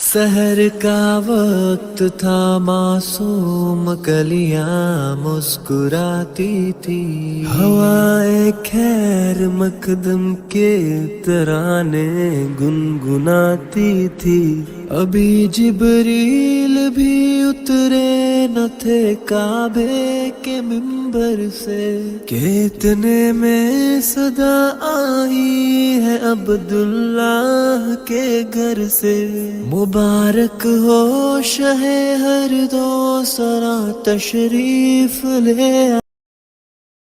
सहर का वक्त था, मासूम कलियां मुस्कुराती थी। हवाएं खैर मकदम के तराने गुनगुनाती थी। अभी जिबरील भी उतरे न थे काबे के मिंबर से, कि इतने में सदा आई है अब्दुल्लाह के घर से। मुबारक हो शहे हर दो सरा तशरीफ ले